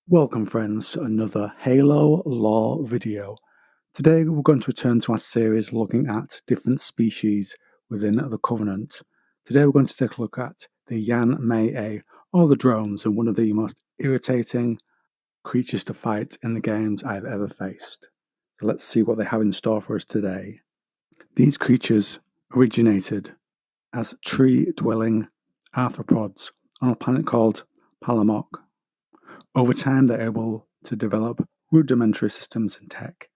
Welcome friends to another Halo lore video. Today we're going to return to our series looking at different species within the Covenant. Today we're going to take a look at the Yanme'e, or the drones, and one of the most irritating creatures to fight in the games I've ever faced. So let's see what they have in store for us today. These creatures originated as tree-dwelling arthropods on a planet called Palamok. Over time, they're able to develop rudimentary systems and tech,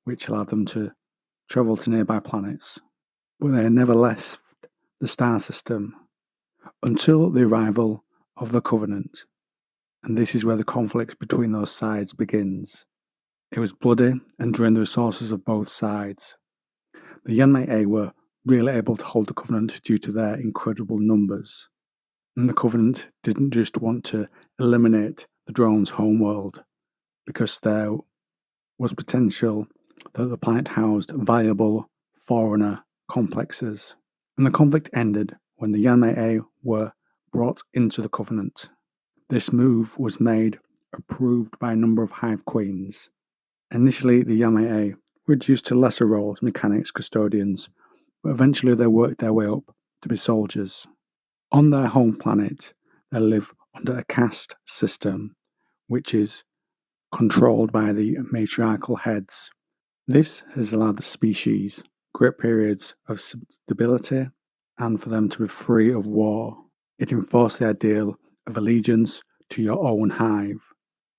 which allow them to travel to nearby planets. But they never left the star system until the arrival of the Covenant. And this is where the conflict between those sides begins. It was bloody and drained the resources of both sides. The Yanme'e were really able to hold the Covenant due to their incredible numbers. And the Covenant didn't just want to eliminate the drone's homeworld, because there was potential that the planet housed viable foreigner complexes. And the conflict ended when the Yanme'e were brought into the Covenant. This move was approved by a number of Hive queens. Initially, the Yaneme'e were reduced to lesser roles, mechanics, custodians, but eventually they worked their way up to be soldiers. On their home planet, they live under a caste system, which is controlled by the matriarchal heads. This has allowed the species great periods of stability and for them to be free of war. It enforced the ideal of allegiance to your own hive,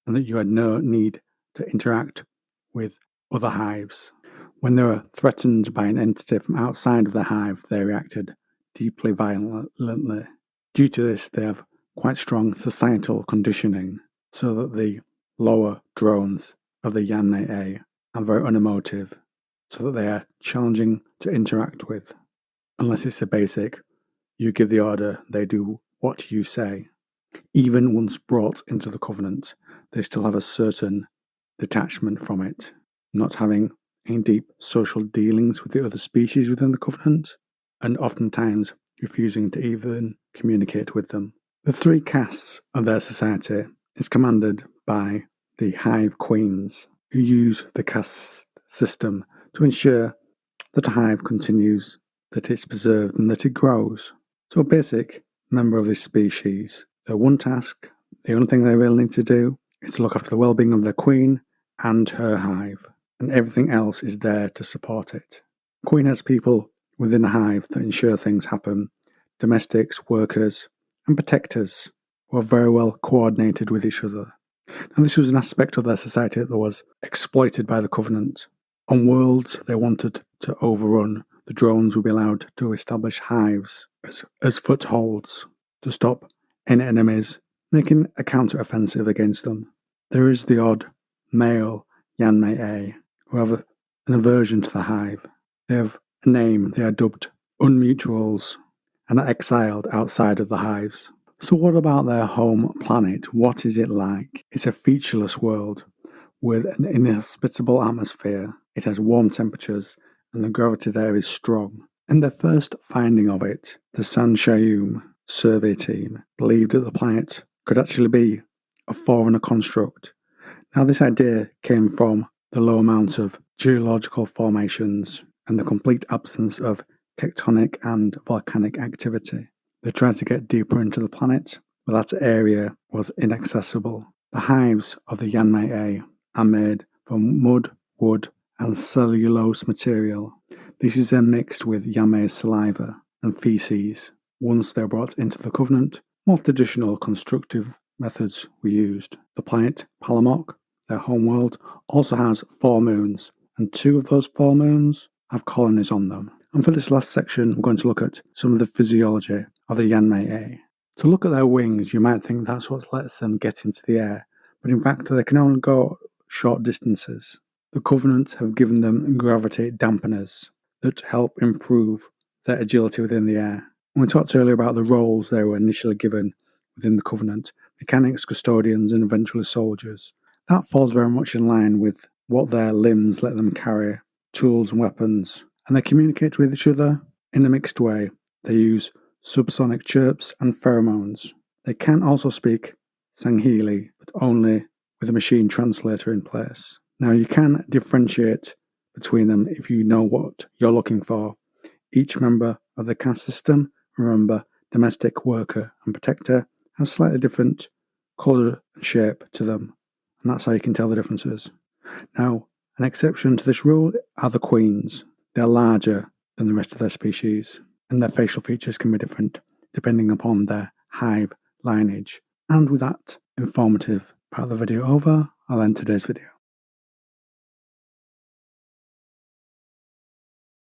and that you had no need to interact with other hives. When they were threatened by an entity from outside of the hive, they reacted deeply violently. Due to this, they have quite strong societal conditioning, so that the lower drones of the Yanme'e are very unemotive, so that they are challenging to interact with. Unless it's a basic, you give the order, they do what you say. Even once brought into the Covenant, they still have a certain detachment from it, not having any deep social dealings with the other species within the Covenant, and oftentimes refusing to even communicate with them. The three castes of their society is commanded by the Hive Queens, who use the caste system to ensure that a hive continues, that it's preserved, and that it grows. So a basic member of this species, their one task, the only thing they really need to do, is to look after the well-being of their queen and her hive, and everything else is there to support it. The queen has people within the hive that ensure things happen, domestics, workers, and protectors, who are very well coordinated with each other. And this was an aspect of their society that was exploited by the Covenant. On worlds they wanted to overrun, the drones would be allowed to establish hives as footholds to stop any enemies making a counter-offensive against them. There is the odd male Yanme'e who have an aversion to the hive. They have a name, they are dubbed unmutuals, and are exiled outside of the hives. So what about their home planet? What is it like? It's a featureless world with an inhospitable atmosphere. It has warm temperatures and the gravity there is strong. In their first finding of it, the San Shayum survey team believed that the planet could actually be a foreigner construct. Now this idea came from the low amount of geological formations and the complete absence of tectonic and volcanic activity. They tried to get deeper into the planet, but that area was inaccessible. The hives of the Yanme'e are made from mud, wood, and cellulose material. This is then mixed with Yame's saliva and feces. Once they're brought into the Covenant, more traditional constructive methods were used. The planet Palamok, their homeworld, also has 4 moons, and 2 of those 4 moons have colonies on them. And for this last section, we're going to look at some of the physiology of the Yanme'e. To look at their wings, you might think that's what lets them get into the air, but in fact they can only go short distances. The Covenant have given them gravity dampeners that help improve their agility within the air. When we talked earlier about the roles they were initially given within the Covenant, mechanics, custodians, and eventually soldiers, that falls very much in line with what their limbs let them carry, tools and weapons, and they communicate with each other in a mixed way. They use subsonic chirps and pheromones. They can also speak Sangheili, but only with a machine translator in place. Now you can differentiate between them if you know what you're looking for. Each member of the caste system, remember, domestic, worker and protector, has slightly different colour and shape to them, and that's how you can tell the differences. Now, an exception to this rule are the queens. They're larger than the rest of their species, and their facial features can be different depending upon their hive lineage. And with that informative part of the video over, I'll end today's video.